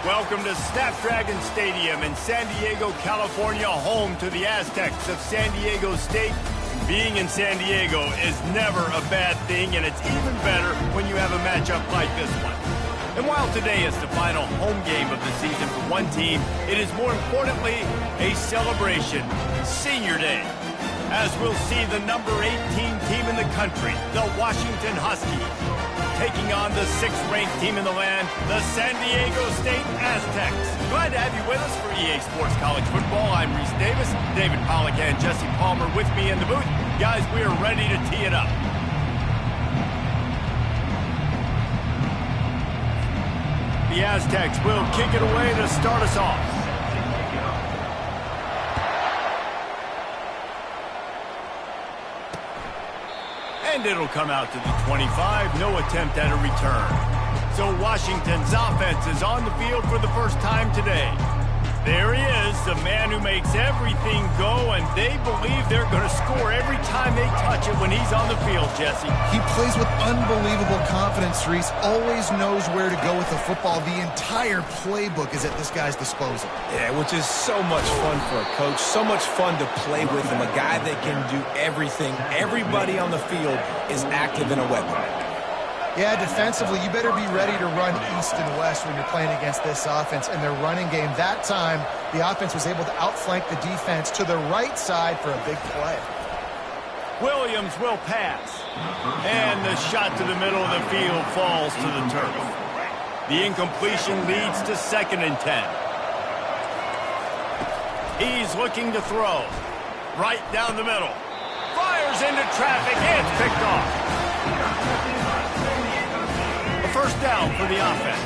Welcome to Snapdragon Stadium in San Diego, California, home to the Aztecs of San Diego State. Being in San Diego is never a bad thing, and it's even better when you have a matchup like this one. And while today is the final home game of the season for one team, it is more importantly a celebration, Senior Day, as we'll see the number 18 team in the country, the Washington Huskies, taking on the 6th-ranked team in the land, the San Diego State Aztecs. Glad to have you with us for EA Sports College Football. I'm Reese Davis, David Pollack and Jesse Palmer with me in the booth. Guys, we are ready to tee it up. The Aztecs will kick it away to start us off. And it'll come out to the 25, no attempt at a return. So Washington's offense is on the field for the first time today. There he is, the man who makes everything go, and they believe they're going to score every time they touch it when he's on the field, Jesse. He plays with unbelievable confidence, Reese. Always knows where to go with the football. The entire playbook is at this guy's disposal. Yeah, which is so much fun for a coach. So much fun to play with him. A guy that can do everything. Everybody on the field is active in a weapon. Yeah, defensively, you better be ready to run east and west when you're playing against this offense and their running game. That time, the offense was able to outflank the defense to the right side for a big play. Williams will pass. And the shot to the middle of the field falls to the turf. The incompletion leads to 2nd and 10. He's looking to throw. Right down the middle. Fires into traffic, and it's picked off. First down for the offense.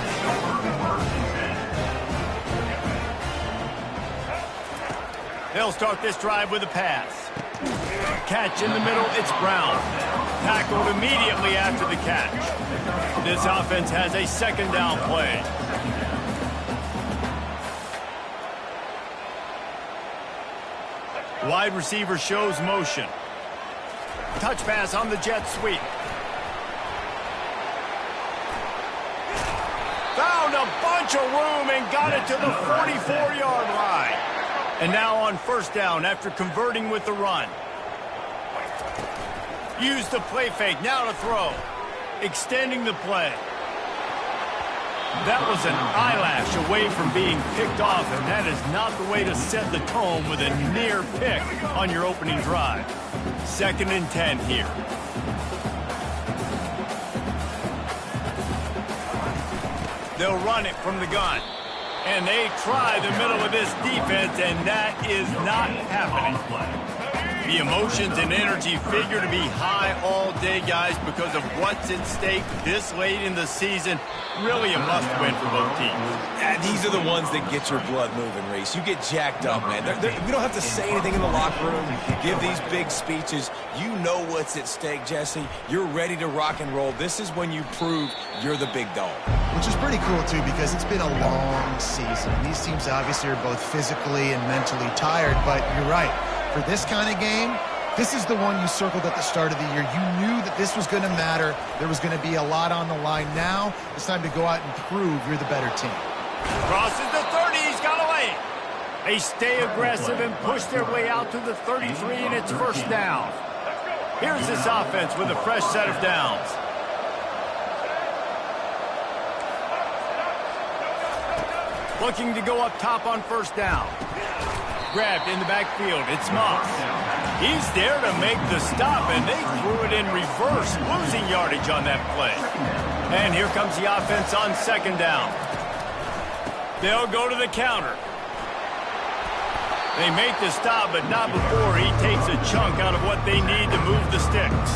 They'll start this drive with a pass. Catch in the middle, it's Brown. Tackled immediately after the catch. This offense has a 2nd down play. Wide receiver shows motion. Touch pass on the jet sweep. Found a bunch of room and got it to the 44-yard line. And now on first down after converting with the run. Use the play fake, now to throw. Extending the play. That was an eyelash away from being picked off, and that is not the way to set the tone with a near pick on your opening drive. 2nd and 10 here. They'll run it from the gun. And they try the middle of this defense, and that is not happening. The emotions and energy figure to be high all day, guys, because of what's at stake this late in the season. Really a must-win for both teams. Yeah, these are the ones that get your blood moving, Reese. You get jacked up, man. We don't have to say anything in the locker room, give these big speeches. You know what's at stake, Jesse. You're ready to rock and roll. This is when you prove you're the big dog. Which is pretty cool, too, because it's been a long season. These teams obviously are both physically and mentally tired, but you're right. For this kind of game, this is the one you circled at the start of the year. You knew that this was going to matter. There was going to be a lot on the line. Now, it's time to go out and prove you're the better team. Crosses the 30. He's got a lane. They stay aggressive and push their way out to the 33, and it's first down. Here's this offense with a fresh set of downs. Looking to go up top on first down. Grabbed in the backfield. It's Smoc. He's there to make the stop, and they threw it in reverse, losing yardage on that play. And here comes the offense on 2nd down. They'll go to the counter. They make the stop, but not before he takes a chunk out of what they need to move the sticks.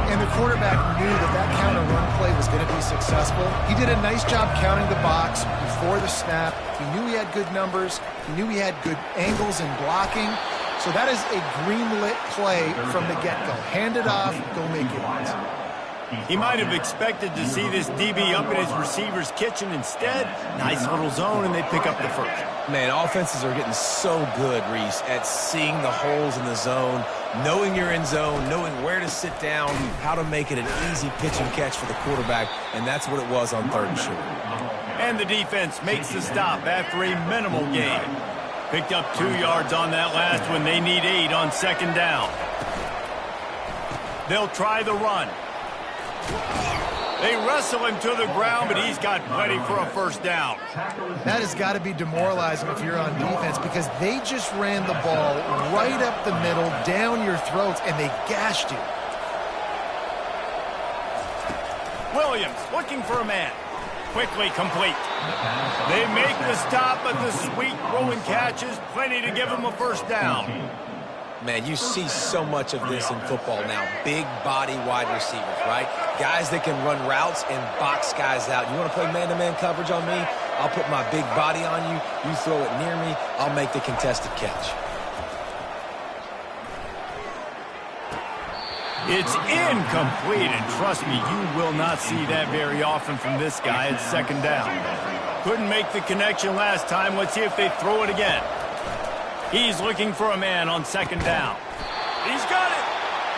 And the quarterback knew that counter run play was going to be successful. He did a nice job counting the box before the snap. He knew he had good numbers. He knew he had good angles and blocking. So that is a green-lit play from the get-go. Hand it off, go make it. He might have expected to see this DB up in his receiver's kitchen. Instead, nice little zone, and they pick up the first. Man, offenses are getting so good, Reese, at seeing the holes in the zone, knowing you're in zone, knowing where to sit down, how to make it an easy pitch and catch for the quarterback, and that's what it was on 3rd and short. And the defense makes the stop after a minimal gain. Picked up 2 yards on that last one. They need 8 on second down. They'll try the run. They wrestle him to the ground, but he's got plenty for a first down. That has got to be demoralizing if you're on defense, because they just ran the ball right up the middle, down your throats, and they gashed you. Williams looking for a man. Quickly complete. They make the stop, but the sweet throw and catch is plenty to give them a first down. Man, you see so much of this in football now. Big body wide receivers, right? Guys that can run routes and box guys out. You want to play man-to-man coverage on me? I'll put my big body on you. You throw it near me, I'll make the contested catch. It's incomplete, and trust me, you will not see that very often from this guy at second down. Couldn't make the connection last time. Let's see if they throw it again. He's looking for a man on second down. He's got it.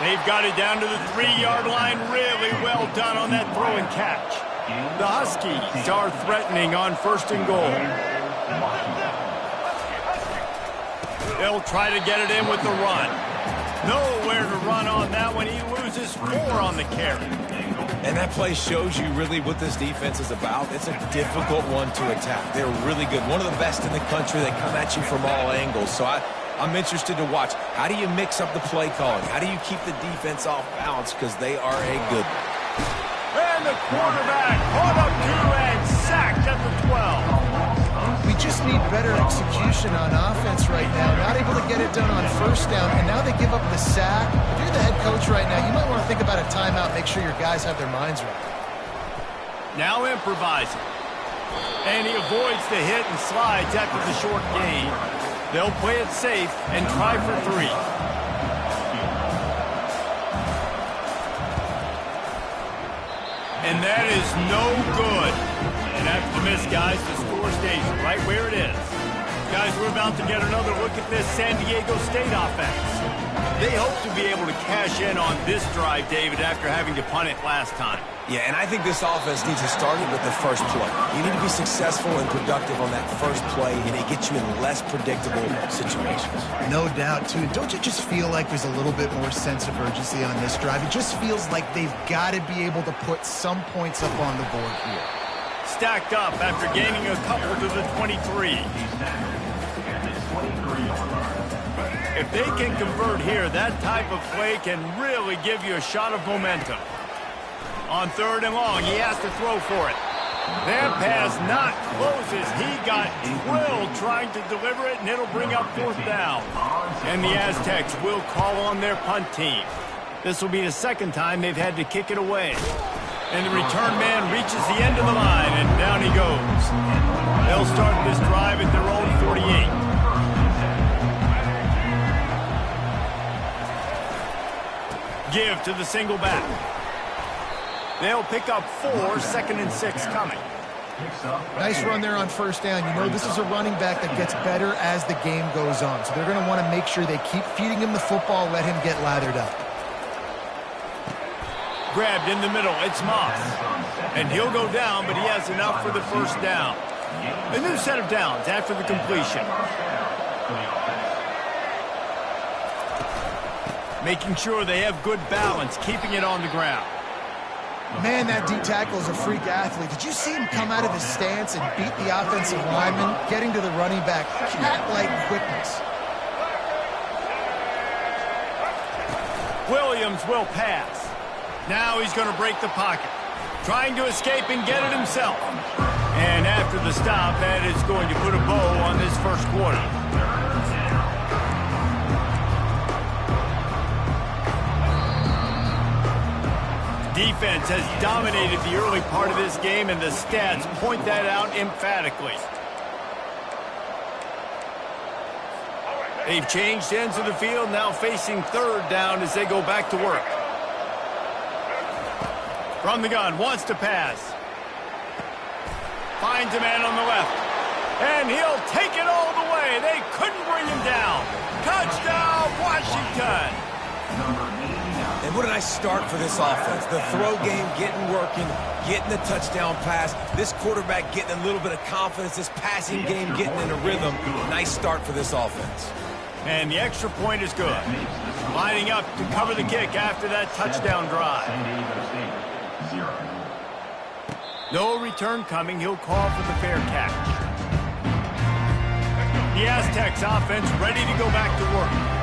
They've got it down to the 3-yard line. Really well done on that throw and catch. The Huskies are threatening on first and goal. They'll try to get it in with the run. Nowhere to run on that one. He loses 4 on the carry. And that play shows you really what this defense is about. It's a difficult one to attack. They're really good. One of the best in the country. They come at you from all angles. So I'm interested to watch. How do you mix up the play calling? How do you keep the defense off balance? Because they are a good one. And the quarterback caught up to and sacked at the 12. We just need better execution on offense right now. Not able to get it done on first down, and now they give up the sack. If you're the head coach right now, you might want to think about a timeout, make sure your guys have their minds right. Now improvising. And he avoids the hit and slides after the short gain. They'll play it safe and try for 3. And that is no good. And after the miss, guys, the score stays right where it is. Guys, we're about to get another look at this San Diego State offense. They hope to be able to cash in on this drive, David, after having to punt it last time. Yeah, and I think this offense needs to start it with the first play. You need to be successful and productive on that first play, and it gets you in less predictable situations. No doubt, too. Don't you just feel like there's a little bit more sense of urgency on this drive? It just feels like they've got to be able to put some points up on the board here. Stacked up after gaining a couple to the 23. If they can convert here, that type of play can really give you a shot of momentum. On 3rd and long, he has to throw for it. That pass not closes. He got drilled trying to deliver it, and it'll bring up 4th down. And the Aztecs will call on their punt team. This will be the second time they've had to kick it away. And the return man reaches the end of the line, and down he goes. They'll start this drive at their own 48. Give to the single back. They'll pick up 4, 2nd and 6 coming. Nice run there on first down. You know this is a running back that gets better as the game goes on. So they're going to want to make sure they keep feeding him the football, let him get lathered up. Grabbed in the middle, it's Smoc. And he'll go down, but he has enough for the first down. A new set of downs after the completion. Making sure they have good balance, keeping it on the ground. Man, that D-tackle is a freak athlete. Did you see him come out of his stance and beat the offensive lineman, getting to the running back? Cat-like quickness. Williams will pass. Now he's going to break the pocket. Trying to escape and get it himself. And after the stop, that is going to put a bow on this first quarter. Defense has dominated the early part of this game, and the stats point that out emphatically. They've changed ends of the field, now facing 3rd down as they go back to work. From the gun, wants to pass. Finds a man on the left. And he'll take it all the way. They couldn't bring him down. Touchdown, Washington. And And what a nice start for this offense. The throw game getting working, getting the touchdown pass. This quarterback getting a little bit of confidence. This passing game getting in a rhythm. Nice start for this offense. And the extra point is good. Lining up to cover the kick after that touchdown drive. No return coming. He'll call for the fair catch. The Aztecs offense ready to go back to work.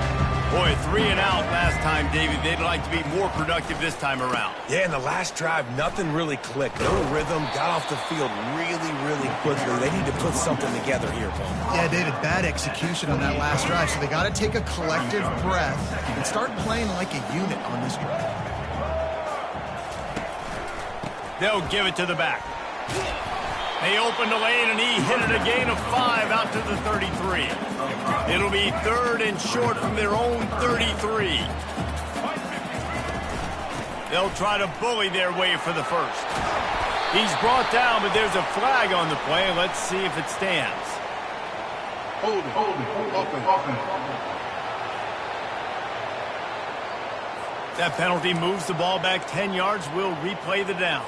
Boy, 3 and out last time, David. They'd like to be more productive this time around. Yeah, in the last drive, nothing really clicked. No rhythm, got off the field really, really quickly. They need to put something together here, Paul. Yeah, David, bad execution on that last drive, so they got to take a collective breath and start playing like a unit on this drive. They'll give it to the back. They opened the lane, and he hit it a gain of 5 out to the 33. It'll be 3rd and short from their own 33. They'll try to bully their way for the first. He's brought down, but there's a flag on the play. Let's see if it stands. Hold it, open. That penalty moves the ball back 10 yards. We'll replay the down.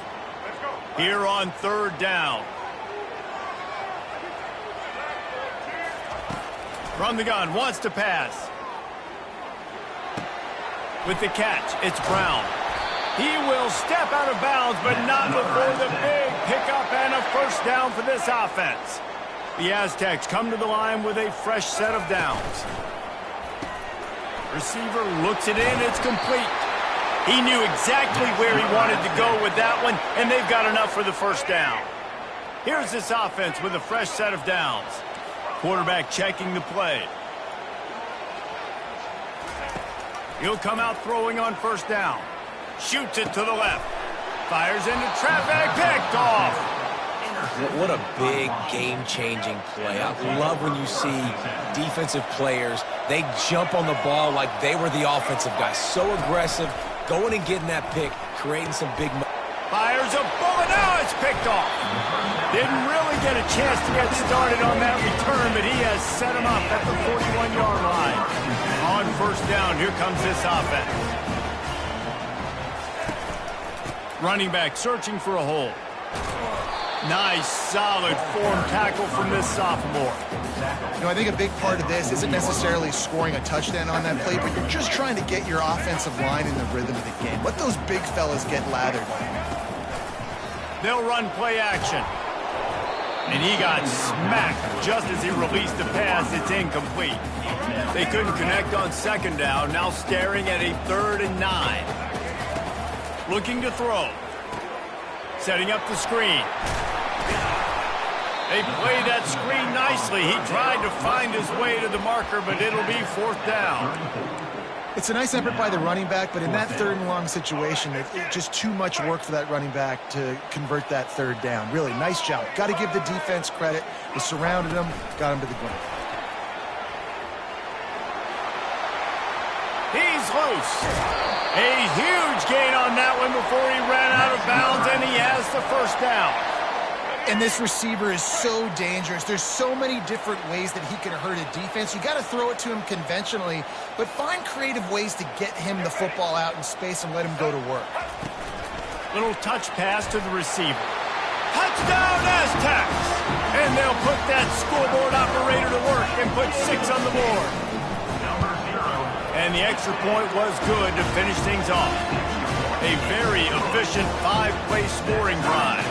Here on 3rd down. From the gun, wants to pass. With the catch, it's Brown. He will step out of bounds, but not before the big pickup and a first down for this offense. The Aztecs come to the line with a fresh set of downs. Receiver looks it in, it's complete. He knew exactly where he wanted to go with that one, and they've got enough for the first down. Here's this offense with a fresh set of downs. Quarterback checking the play. He'll come out throwing on first down. Shoots it to the left. Fires into traffic, picked off. What a big game-changing play. I love when you see defensive players, they jump on the ball like they were the offensive guys. So aggressive, going and getting that pick, creating some big... Fires a bullet, now it's picked off. Didn't really get a chance to get started on that return, but he has set him up at the 41-yard line. On first down, here comes this offense. Running back searching for a hole. Nice, solid form tackle from this sophomore. You know, I think a big part of this isn't necessarily scoring a touchdown on that play, but you're just trying to get your offensive line in the rhythm of the game. Let those big fellas get lathered. They'll run play action. And he got smacked just as he released the pass. It's incomplete. They couldn't connect on second down. Now staring at a 3rd and 9. Looking to throw. Setting up the screen. They play that screen nicely. He tried to find his way to the marker, but it'll be 4th down. It's a nice effort by the running back, but in that 3rd and long situation, it's just too much work for that running back to convert that 3rd down. Really, nice job. Got to give the defense credit. They surrounded him, got him to the ground. He's loose. A huge gain on that one before he ran out of bounds, and he has the first down. And this receiver is so dangerous. There's so many different ways that he can hurt a defense. You got to throw it to him conventionally, but find creative ways to get him the football out in space and let him go to work. Little touch pass to the receiver. Touchdown, Aztecs! And they'll put that scoreboard operator to work and put 6 on the board. And the extra point was good to finish things off. A very efficient 5-play scoring drive.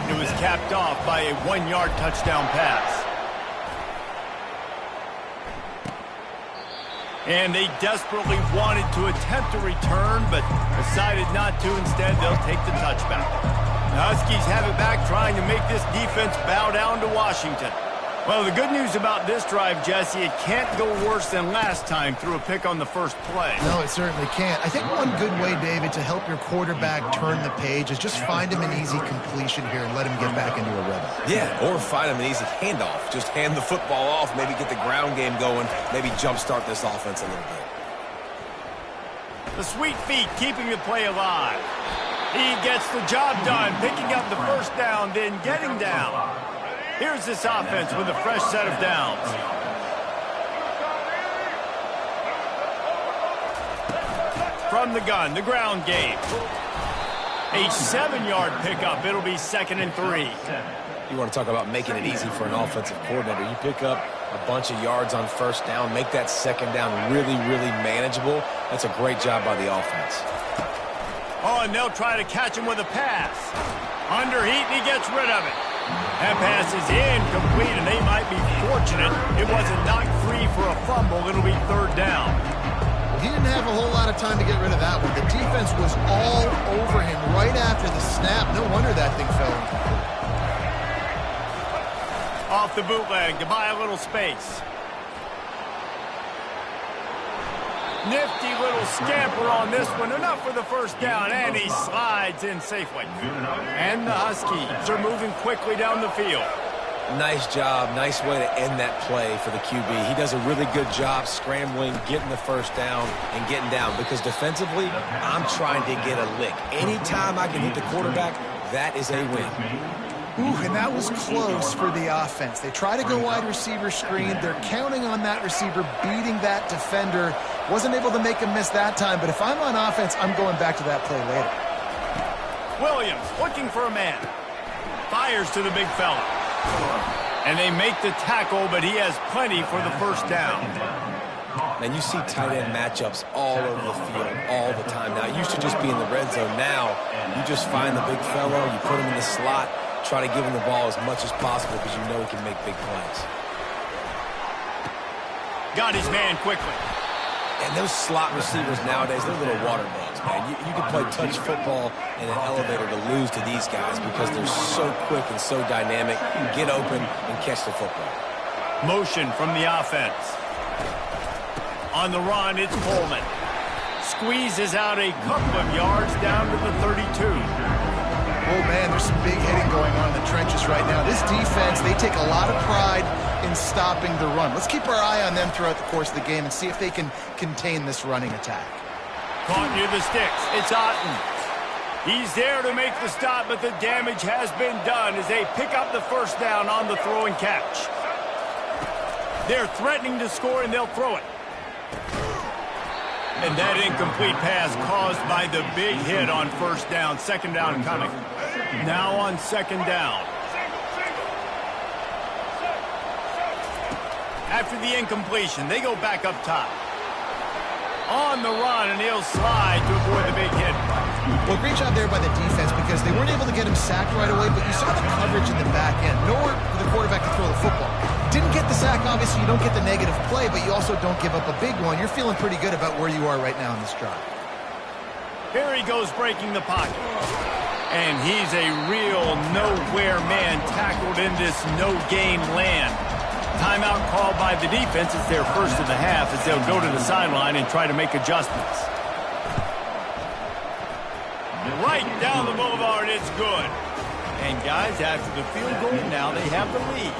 It was capped off by a 1-yard touchdown pass. And they desperately wanted to attempt a return, but decided not to. Instead, they'll take the touchback. The Huskies have it back, trying to make this defense bow down to Washington. Well, the good news about this drive, Jesse, it can't go worse than last time through a pick on the first play. No, it certainly can't. I think one good way, David, to help your quarterback turn the page is just find him an easy completion here and let him get back into a rhythm. Yeah, or find him an easy handoff. Just hand the football off, maybe get the ground game going, maybe jumpstart this offense a little bit. The sweet feet keeping the play alive. He gets the job done, picking up the first down, then getting down. Here's this offense with a fresh set of downs. from the gun, the ground game. A 7-yard pickup. It'll be 2nd and 3. You want to talk about making it easy for an offensive coordinator. You pick up a bunch of yards on first down, make that second down really, really manageable. That's a great job by the offense. Oh, and they'll try to catch him with a pass. Under heat, and he gets rid of it. That pass is incomplete, and they might be fortunate it wasn't knocked free for a fumble. It'll be 3rd down. He didn't have a whole lot of time to get rid of that one. The defense was all over him right after the snap. No wonder that thing fell incomplete. Off the bootleg to buy a little space. Nifty little scamper on this one. Enough for the first down, and he slides in safely. And the Huskies are moving quickly down the field. Nice job. Nice way to end that play for the QB. He does a really good job scrambling, getting the first down, and getting down. Because defensively, I'm trying to get a lick. Anytime I can hit the quarterback, that is a win. Ooh, and that was close for the offense. They try to go wide receiver screen. They're counting on that receiver beating that defender. Wasn't able to make him miss that time, but if I'm on offense, I'm going back to that play later. Williams looking for a man. Fires to the big fella. And they make the tackle, but he has plenty for the first down. Man, you see tight end matchups all over the field all the time now. It used to just be in the red zone. Now, you just find the big fellow, you put him in the slot, try to give him the ball as much as possible because you know he can make big plays. Got his man quickly. And those slot receivers nowadays, they're little water bugs, man. You can play touch football in an elevator to lose to these guys because they're so quick and so dynamic. Get open and catch the football. Motion from the offense. On the run, it's Coleman. Squeezes out a couple of yards down to the 32. Oh, man, there's some big hitting going on in the trenches right now. This defense, they take a lot of pride in stopping the run. Let's keep our eye on them throughout the course of the game and see if they can contain this running attack. Caught near the sticks. It's Otten. He's there to make the stop, but the damage has been done as they pick up the first down on the throw and catch. They're threatening to score, and they'll throw it. And that incomplete pass caused by the big hit on first down. 2nd down coming. Now on 2nd down. After the incompletion, they go back up top. On the run, and he'll slide to avoid the big hit. Well, great job there by the defense because they weren't able to get him sacked right away, but you saw the coverage in the back end. Nowhere for the quarterback to throw the football. Didn't get the sack, obviously you don't get the negative play, but you also don't give up a big one. You're feeling pretty good about where you are right now in this drive. Here he goes breaking the pocket. And he's a real nowhere man tackled in this no-gain land. Timeout called by the defense. It's their first of the half as they'll go to the sideline and try to make adjustments. Right down the boulevard, it's good. And guys, after the field goal, now they have the lead.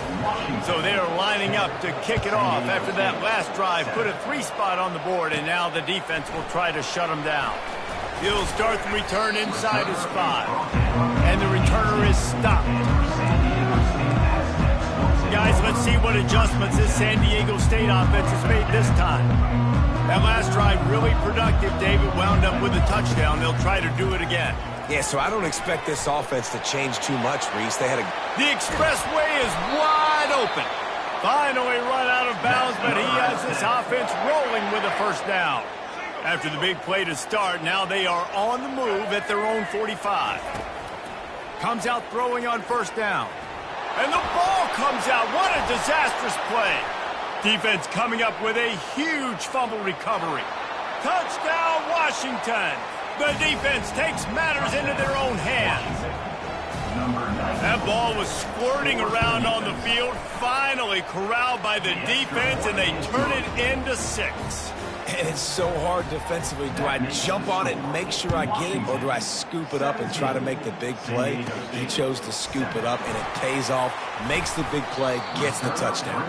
So they are lining up to kick it off after that last drive. Put a 3 spot on the board, and now the defense will try to shut them down. He'll start the return inside his 5. And the returner is stopped. Guys, let's see what adjustments this San Diego State offense has made this time. That last drive really productive. David wound up with a touchdown. They'll try to do it again. Yeah, so I don't expect this offense to change too much, Reese. They had a... The expressway is wide open. Finally run out of bounds, but he has this offense rolling with a first down. After the big play to start, now they are on the move at their own 45. Comes out throwing on first down. And the ball comes out. What a disastrous play. Defense coming up with a huge fumble recovery. Touchdown, Washington. The defense takes matters into their own hands. That ball was squirting around on the field, finally corralled by the defense, and they turn it into 6. And it's so hard defensively. Do I jump on it and make sure I get it, or do I scoop it up and try to make the big play? He chose to scoop it up, and it pays off, makes the big play, gets the touchdown.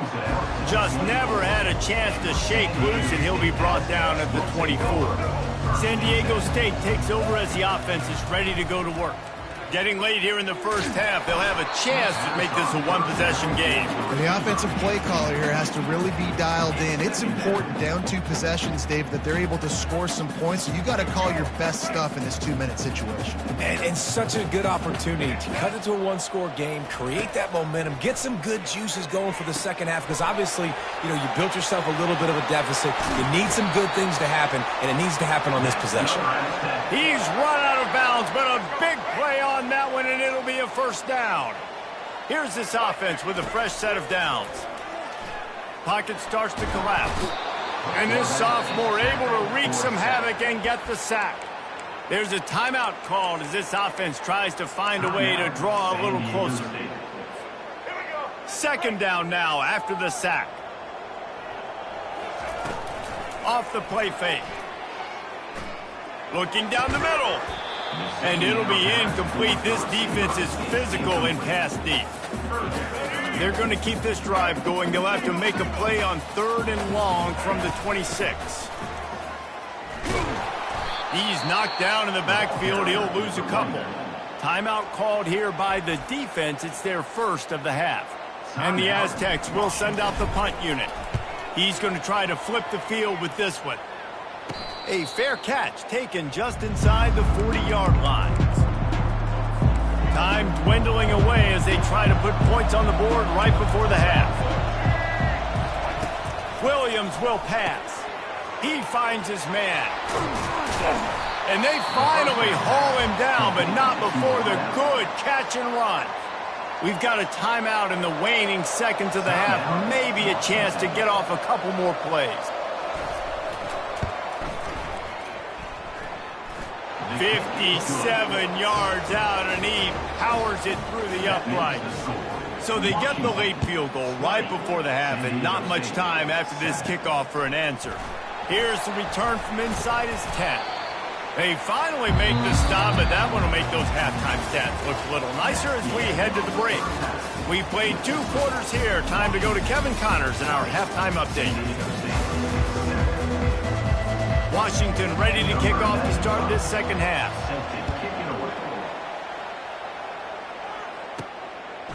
Just never had a chance to shake loose, and he'll be brought down at the 24. San Diego State takes over as the offense is ready to go to work. Getting late here in the first half, they'll have a chance to make this a one-possession game. And the offensive play caller here has to really be dialed in. It's important down 2 possessions, Dave, that they're able to score some points. So you got to call your best stuff in this 2-minute situation. And such a good opportunity to cut into a one-score game, create that momentum, get some good juices going for the second half, because obviously, you built yourself a little bit of a deficit. You need some good things to happen, and it needs to happen on this possession. He's run out of bounds, but a big play on that one, and it'll be a first down. Here's this offense with a fresh set of downs. Pocket starts to collapse. And this sophomore able to wreak some havoc and get the sack. There's a timeout called as this offense tries to find a way to draw a little closer. Second down now after the sack. Off the play fake. Looking down the middle. And it'll be incomplete. This defense is physical in pass deep. They're going to keep this drive going. They'll have to make a play on 3rd and long from the 26. He's knocked down in the backfield. He'll lose a couple. Timeout called here by the defense. It's their first of the half. And the Aztecs will send out the punt unit. He's going to try to flip the field with this one. A fair catch taken just inside the 40-yard line. Time dwindling away as they try to put points on the board right before the half. Williams will pass. He finds his man. And they finally haul him down, but not before the good catch and run. We've got a timeout in the waning seconds of the half. Maybe a chance to get off a couple more plays. 57 yards out, and he powers it through the uprights. So they get the late field goal right before the half, and not much time after this kickoff for an answer. Here's the return from inside his 10. They finally make the stop, but that one will make those halftime stats look a little nicer as we head to the break. We played 2 quarters here. Time to go to Kevin Connors in our halftime update. Washington ready to kick off to start this second half.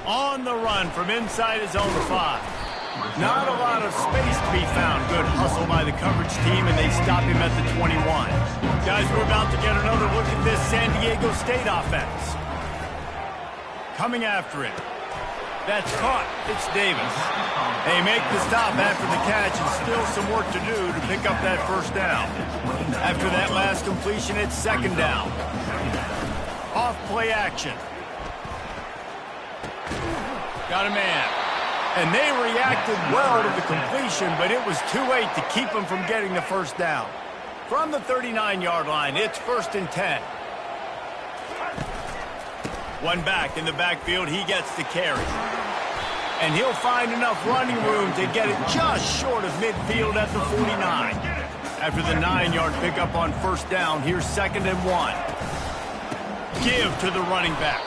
On the run from inside his own 5. Not a lot of space to be found. Good hustle by the coverage team, and they stop him at the 21. Guys, we're about to get another look at this San Diego State offense. Coming after it. That's caught. It's Davis. They make the stop after the catch, and still some work to do to pick up that first down. After that last completion, it's second down. Off play action. Got a man. And they reacted well to the completion, but it was too late to keep them from getting the first down. From the 39-yard line, it's 1st and 10. One back in the backfield, he gets the carry. And he'll find enough running room to get it just short of midfield at the 49. After the 9-yard pickup on first down, here's 2nd and 1. Give to the running back.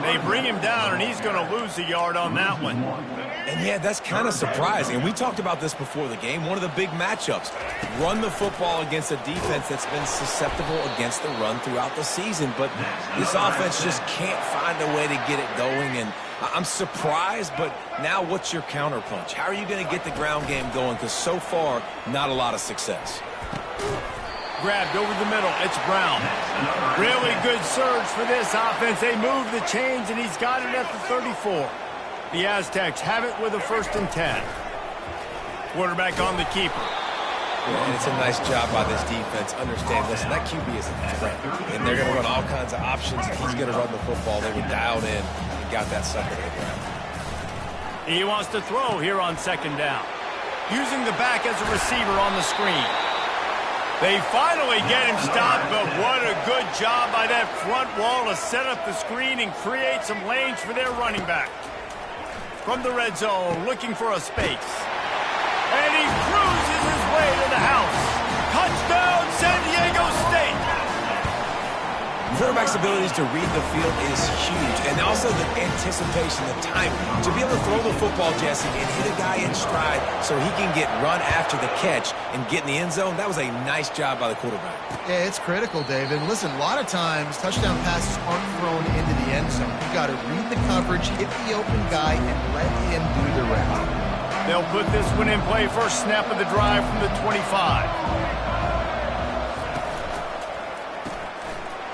They bring him down, and he's going to lose a yard on that one. And yeah, that's kind of surprising. And we talked about this before the game. One of the big matchups. Run the football against a defense that's been susceptible against the run throughout the season. But this offense just can't find a way to get it going. And I'm surprised, but now what's your counterpunch? How are you going to get the ground game going? Because so far, not a lot of success. Grabbed over the middle. It's Brown. Really good surge for this offense. They move the chains, and he's got it at the 34. The Aztecs have it with a 1st and 10. Quarterback on the keeper. And it's a nice job by this defense. Understand, listen, that QB is a threat. And they're going to run all kinds of options. He's going to run the football. They were dialed in and got that sucker to the ground. He wants to throw here on 2nd down. Using the back as a receiver on the screen. They finally get him stopped, but what a good job by that front wall to set up the screen and create some lanes for their running back. From the red zone, looking for a space. And he cruises his way to the house. Touchdown, San Diego State! Quarterback's abilities to read the field is huge, and also the anticipation, the timing. To be able to throw the football, Jesse, and hit a guy in stride so he can get run after the catch and get in the end zone, that was a nice job by the quarterback. Yeah, it's critical, David. Listen, a lot of times touchdown passes aren't thrown into the end zone. You got to read the coverage, hit the open guy, and let him do the rest. They'll put this one in play. First snap of the drive from the 25.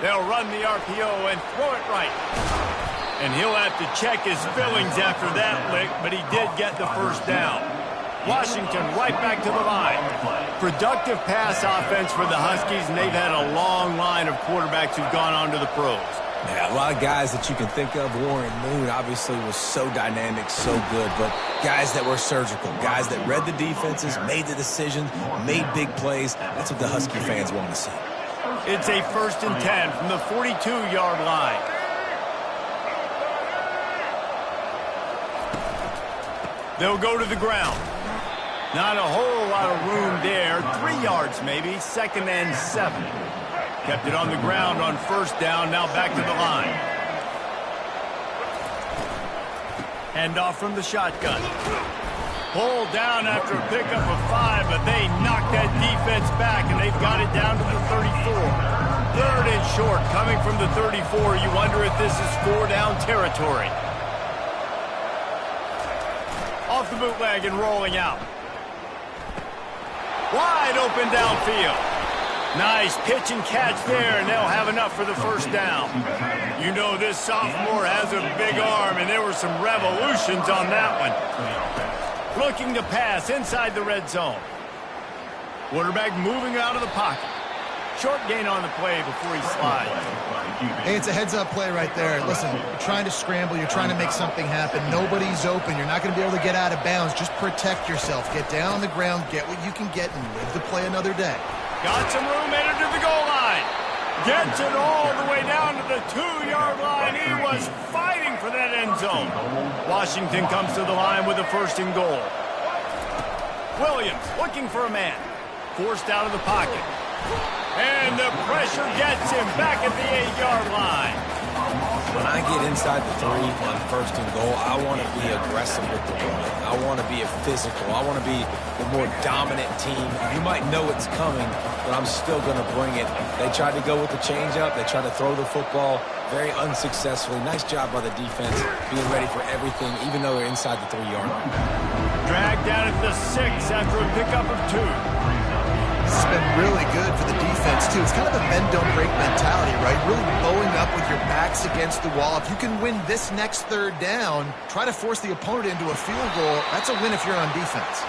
They'll run the RPO and throw it right. And he'll have to check his fillings after that lick, but he did get the first down. Washington right back to the line. Productive pass offense for the Huskies, and they've had a long line of quarterbacks who've gone on to the pros. Yeah, a lot of guys that you can think of. Warren Moon obviously was so dynamic, so good, but guys that were surgical, guys that read the defenses, made the decisions, made big plays. That's what the Husky fans want to see. It's a 1st and 10 from the 42-yard line. They'll go to the ground. Not a whole lot of room there. 3 yards maybe. 2nd and 7. Kept it on the ground on 1st down. Now back to the line. Handoff from the shotgun. Pulled down after a pickup of 5, but they knocked that defense back, and they've got it down to the 34. 3rd and short coming from the 34. You wonder if this is 4-down territory. Off the bootleg and rolling out. Wide open downfield. Nice pitch and catch there, and they'll have enough for the 1st down. You know this sophomore has a big arm, and there were some revolutions on that one. Looking to pass inside the red zone. Quarterback moving out of the pocket. Short gain on the play before he slides. Hey, it's a heads-up play right there. Listen, you're trying to scramble. You're trying to make something happen. Nobody's open. You're not going to be able to get out of bounds. Just protect yourself. Get down on the ground. Get what you can get and live the play another day. Got some room, headed to the goal line. Gets it all the way down to the 2-yard line. He was fighting for that end zone. Washington comes to the line with a 1st and goal. Williams looking for a man. Forced out of the pocket. And the pressure gets him back at the 8-yard line. When I get inside the 3 on 1st and goal, I want to be aggressive with the run. I want to be a physical. I want to be the more dominant team. You might know it's coming, but I'm still going to bring it. They tried to go with the changeup. They tried to throw the football very unsuccessfully. Nice job by the defense, being ready for everything, even though they're inside the 3-yard line. Dragged down at the 6 after a pickup of 2. This has been really good for the defense, too. It's kind of a bend-don't-break mentality, right? Really bowing up with your backs against the wall. If you can win this next 3rd down, try to force the opponent into a field goal. That's a win if you're on defense.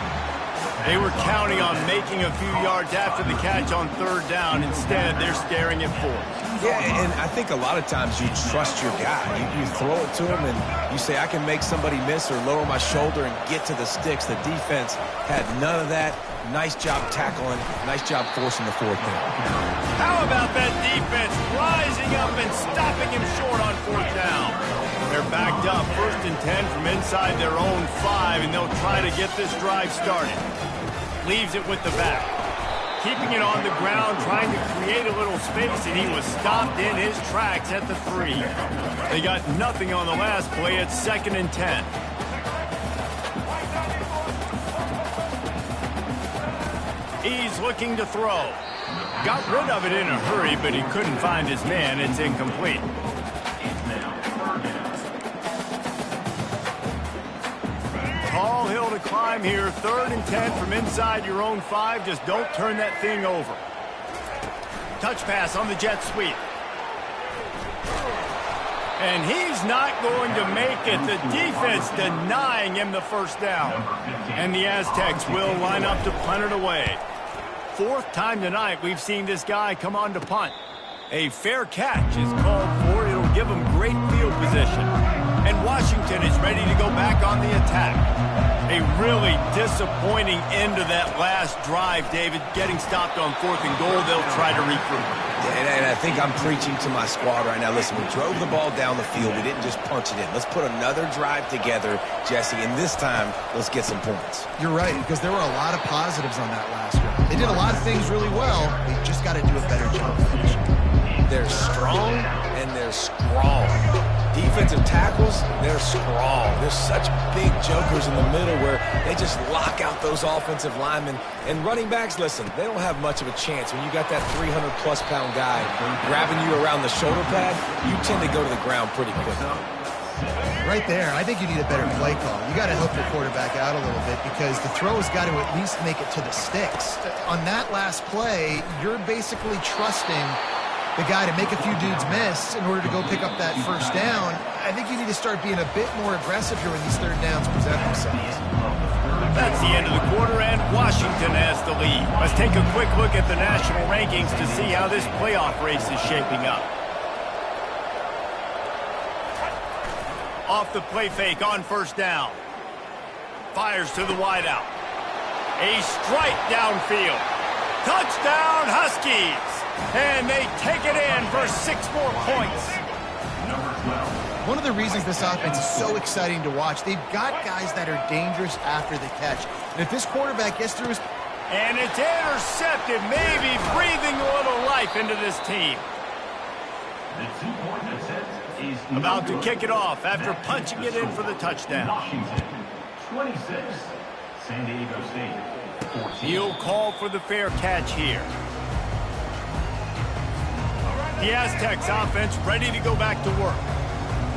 They were counting on making a few yards after the catch on 3rd down. Instead, they're staring at 4th. Yeah, and I think a lot of times you trust your guy. You throw it to him, and you say, I can make somebody miss or lower my shoulder and get to the sticks. The defense had none of that. Nice job tackling. Nice job forcing the 4th down. How about that defense rising up and stopping him short on 4th down? They're backed up 1st and 10 from inside their own 5, and they'll try to get this drive started. Leaves it with the back. Keeping it on the ground, trying to create a little space, and he was stopped in his tracks at the 3. They got nothing on the last play. It's 2nd and 10. He's looking to throw. Got rid of it in a hurry, but he couldn't find his man. It's incomplete. Tall hill to climb here. 3rd and 10 from inside your own 5. Just don't turn that thing over. Touch pass on the jet sweep. And he's not going to make it. The defense denying him the 1st down. And the Aztecs will line up to punt it away. 4th time tonight we've seen this guy come on to punt. A fair catch is called for. It'll give him great field position. And Washington is ready to go back on the attack. A really disappointing end to that last drive, David. Getting stopped on 4th and goal, they'll try to regroup. And I think I'm preaching to my squad right now. Listen, we drove the ball down the field. We didn't just punch it in. Let's put another drive together, Jesse, and this time, let's get some points. You're right, because there were a lot of positives on that last drive. They did a lot of things really well. They just got to do a better job finishing. They're strong and they're strong. Defensive tackles, they're strong. There's such big jokers in the middle where they just lock out those offensive linemen. And running backs, listen, they don't have much of a chance. When you got that 300-plus pound guy grabbing you around the shoulder pad, you tend to go to the ground pretty quickly. Right there, I think you need a better play call. You got to help your quarterback out a little bit because the throw's got to at least make it to the sticks. On that last play, you're basically trusting the guy to make a few dudes miss in order to go pick up that first down. I think you need to start being a bit more aggressive here when these third downs present themselves. That's the end of the quarter, and Washington has the lead. Let's take a quick look at the national rankings to see how this playoff race is shaping up. Off the play fake on first down. Fires to the wideout. A strike downfield. Touchdown, Huskies! And they take it in for 6 more points. One of the reasons this offense is so exciting to watch, they've got guys that are dangerous after the catch. And if this quarterback gets through his... And it's intercepted, maybe breathing a little life into this team. About to kick it off after punching it in for the touchdown. Washington, 26, San Diego State, 14. He'll call for the fair catch here. The Aztecs offense ready to go back to work.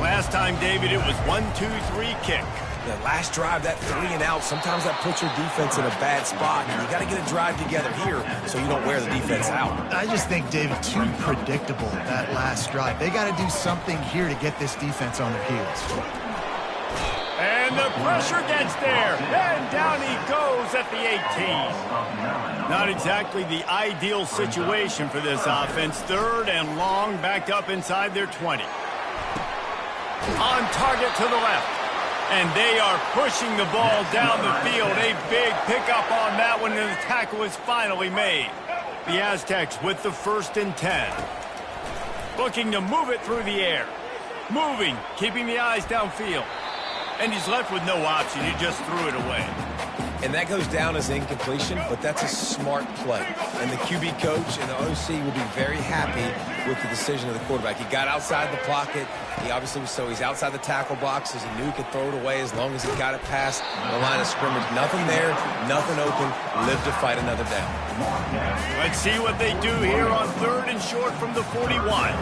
Last time, David, it was 1-2-3 kick. That last drive, that 3 and out, sometimes that puts your defense in a bad spot. And you got to get a drive together here so you don't wear the defense out. I just think, David, too predictable, that last drive. They got to do something here to get this defense on their heels. And the pressure gets there. And down he goes at the 18. Not exactly the ideal situation for this offense. 3rd and long, backed up inside their 20. On target to the left. And they are pushing the ball down the field. A big pickup on that one, and the tackle is finally made. The Aztecs with the 1st and 10. Looking to move it through the air. Moving, keeping the eyes downfield. And he's left with no option. He just threw it away. And that goes down as incompletion, but that's a smart play. And the QB coach and the OC will be very happy with the decision of the quarterback. He got outside the pocket. He obviously was he's outside the tackle boxes. He knew he could throw it away as long as he got it past the line of scrimmage. Nothing there, nothing open. Live to fight another down. Let's see what they do here on 3rd and short from the 41.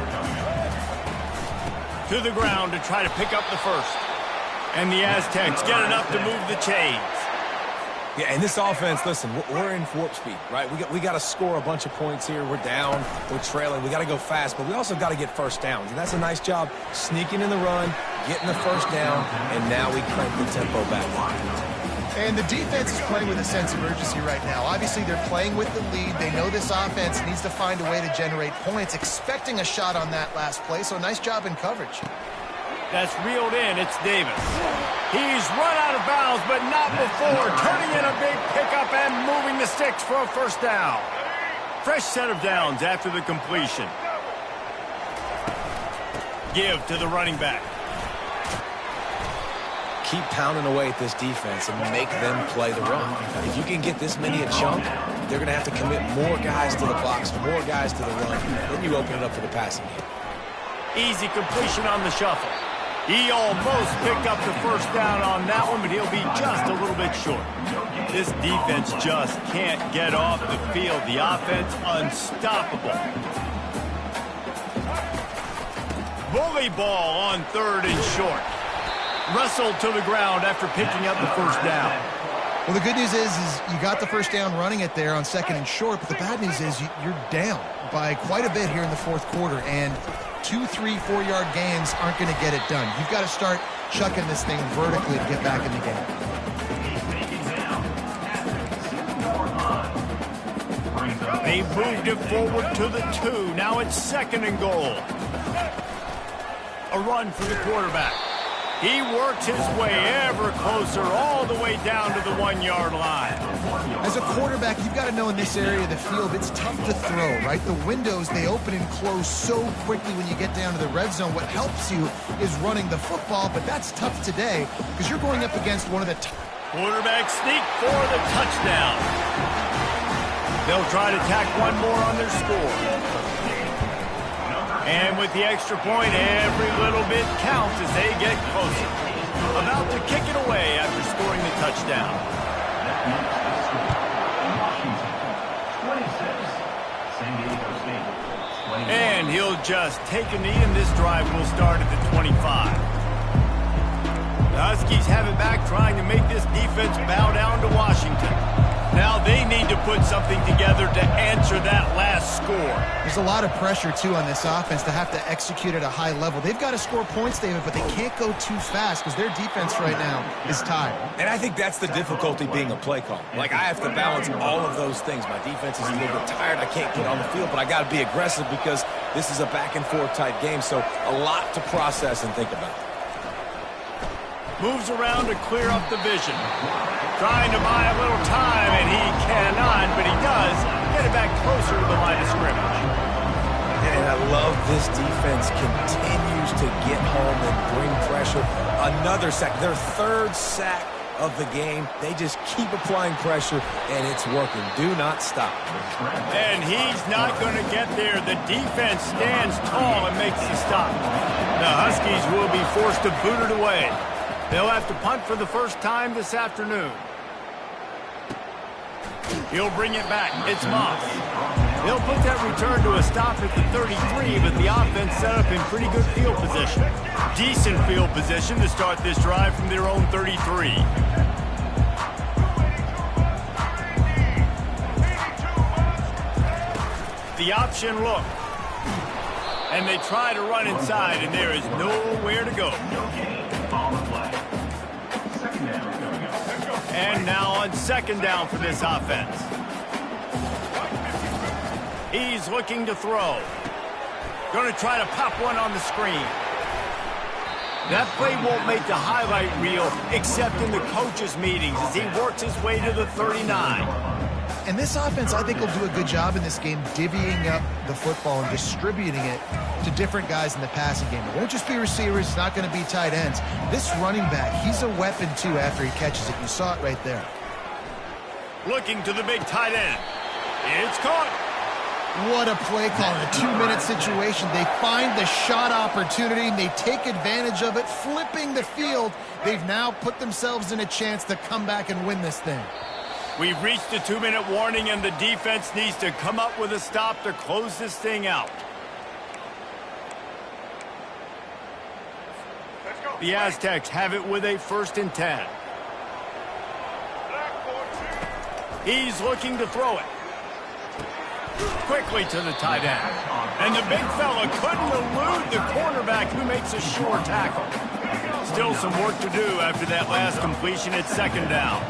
To the ground to try to pick up the first. And the Aztecs get enough to move the chains. Yeah, and this offense, listen, we're in warp speed, right? We got to score a bunch of points here. We're down, we're trailing. We got to go fast, but we also got to get first downs. And that's a nice job sneaking in the run, getting the first down, and now we crank the tempo back. And the defense is playing with a sense of urgency right now. Obviously, they're playing with the lead. They know this offense needs to find a way to generate points, expecting a shot on that last play, so nice job in coverage. That's reeled in. It's Davis. He's run out of bounds, but not before. Turning in a big pickup and moving the sticks for a first down. Fresh set of downs after the completion. Give to the running back. Keep pounding away at this defense and make them play the run. If you can get this many a chunk, they're going to have to commit more guys to the box, more guys to the run. Then you open it up for the passing game. Easy completion on the shuffle. He almost picked up the first down on that one, but he'll be just a little bit short. This defense just can't get off the field. The offense unstoppable. Bully ball on 3rd and short. Wrestled to the ground after picking up the first down. Well, the good news is you got the first down running it there on 2nd and short, but the bad news is you're down by quite a bit here in the 4th quarter, and 2, 3, 4-yard gains aren't going to get it done. You've got to start chucking this thing vertically to get back in the game. They moved it forward to the 2. Now it's 2nd and goal. A run for the quarterback. He works his way ever closer all the way down to the 1-yard line. As a quarterback, you've got to know in this area of the field, it's tough to throw, right? The windows, they open and close so quickly when you get down to the red zone. What helps you is running the football, but that's tough today because you're going up against one of the top. Quarterback sneak for the touchdown. They'll try to tack one more on their score. And with the extra point, every little bit counts as they get closer. About to kick it away after scoring the touchdown. That makes the score. Washington, 26. San Diego State, 21. And he'll just take a knee, and this drive will start at the 25. The Huskies have it back, trying to make this defense bow down to Washington. Now they need to put something together to answer that last score. There's a lot of pressure, too, on this offense to have to execute at a high level. They've got to score points, David, but they can't go too fast because their defense right now is tired. And I think that's the difficulty being a play call. Like, I have to balance all of those things. My defense is a little bit tired. I can't get on the field, but I got to be aggressive because this is a back-and-forth type game, so a lot to process and think about. Moves around to clear up the vision. Trying to buy a little time, and he cannot, but he does get it back closer to the line of scrimmage. And I love this defense continues to get home and bring pressure. Another sack, their third sack of the game. They just keep applying pressure, and it's working. Do not stop. And he's not going to get there. The defense stands tall and makes the stop. The Huskies will be forced to boot it away. They'll have to punt for the first time this afternoon. He'll bring it back. It's Smoc. They'll put that return to a stop at the 33, but the offense set up in pretty good field position. Decent field position to start this drive from their own 33. The option look. And they try to run inside, and there is nowhere to go. And now on second down for this offense. He's looking to throw. Going to try to pop one on the screen. That play won't make the highlight reel except in the coaches' meetings as he works his way to the 39. And this offense, I think, will do a good job in this game divvying up the football and distributing it to different guys in the passing game. It won't just be receivers. It's not going to be tight ends. This running back, he's a weapon, too, after he catches it. You saw it right there. Looking to the big tight end. It's caught. What a play call in a 2-minute situation. They find the shot opportunity, and they take advantage of it, flipping the field. They've now put themselves in a chance to come back and win this thing. We've reached the 2-minute warning, and the defense needs to come up with a stop to close this thing out. The Aztecs have it with a 1st and 10. He's looking to throw it. Quickly to the tight end. And the big fella couldn't elude the cornerback who makes a sure tackle. Still some work to do after that last completion at second down.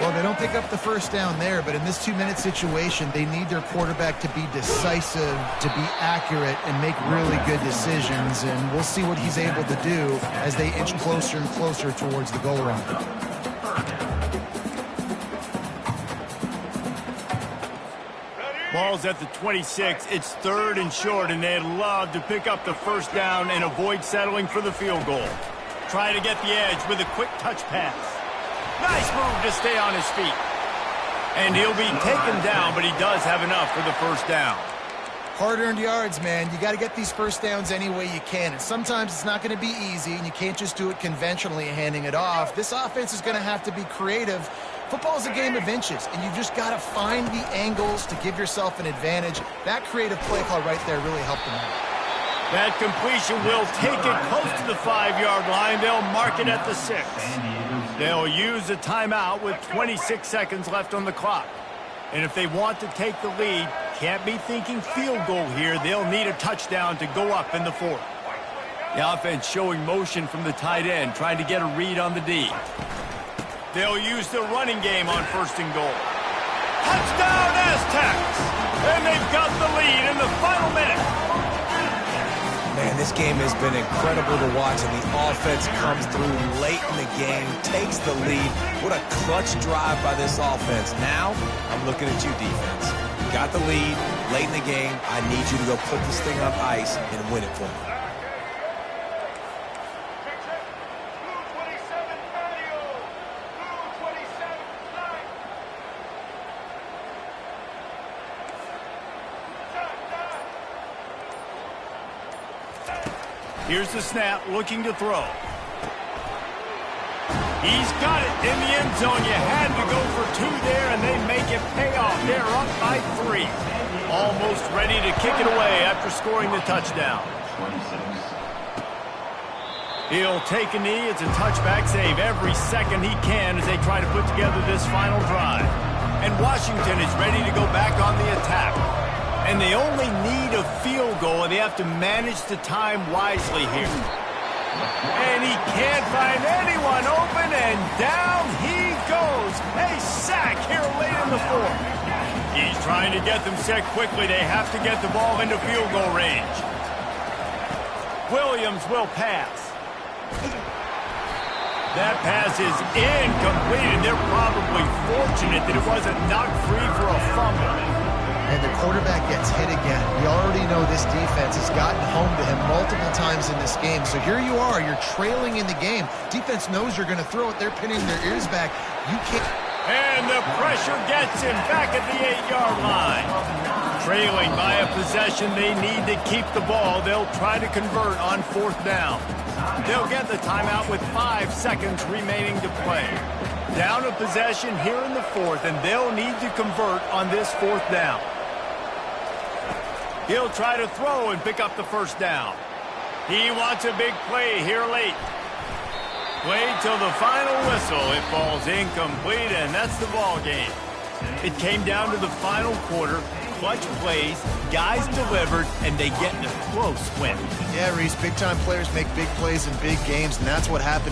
Well, they don't pick up the first down there, but in this 2-minute situation, they need their quarterback to be decisive, to be accurate, and make really good decisions. And we'll see what he's able to do as they inch closer and closer towards the goal line. Ball's at the 26. It's 3rd and short, and they'd love to pick up the first down and avoid settling for the field goal. Try to get the edge with a quick touch pass. Nice move to stay on his feet. And he'll be taken down, but he does have enough for the first down. Hard-earned yards, man. You got to get these first downs any way you can. And sometimes it's not going to be easy, and you can't just do it conventionally handing it off. This offense is going to have to be creative. Football is a game of inches, and you've just got to find the angles to give yourself an advantage. That creative play call right there really helped them out. That completion will take it close to the 5-yard line. They'll mark it at the 6. They'll use a timeout with 26 seconds left on the clock. And if they want to take the lead, can't be thinking field goal here. They'll need a touchdown to go up in the 4th. The offense showing motion from the tight end, trying to get a read on the D. They'll use the running game on 1st and goal. Touchdown Aztecs! And they've got the lead in the final minute. Man, this game has been incredible to watch, and the offense comes through late in the game, takes the lead. What a clutch drive by this offense. Now, I'm looking at you, defense. You got the lead late in the game. I need you to go put this thing on ice and win it for me. Here's the snap, looking to throw. He's got it in the end zone. You had to go for 2 there, and they make it pay off. They're up by 3. Almost ready to kick it away after scoring the touchdown. 26. He'll take a knee. It's a touchback save every second he can as they try to put together this final drive. And Washington is ready to go back on the attack. And they only need a field goal, and they have to manage the time wisely here. And he can't find anyone open, and down he goes. A sack here late in the 4th. He's trying to get them set quickly. They have to get the ball into field goal range. Williams will pass. That pass is incomplete, and they're probably fortunate that it wasn't knocked free for a fumble. And the quarterback gets hit again. We already know this defense has gotten home to him multiple times in this game. So here you are, you're trailing in the game. Defense knows you're going to throw it. They're pinning their ears back. You can't. And the pressure gets him back at the 8-yard line. Trailing by a possession, they need to keep the ball. They'll try to convert on 4th down. They'll get the timeout with 5 seconds remaining to play. Down a possession here in the 4th, and they'll need to convert on this 4th down. He'll try to throw and pick up the 1st down. He wants a big play here late. Played till the final whistle. It falls incomplete, and that's the ball game. It came down to the final quarter. Clutch plays, guys delivered, and they get in a close win. Yeah, Reese, big-time players make big plays in big games, and that's what happened in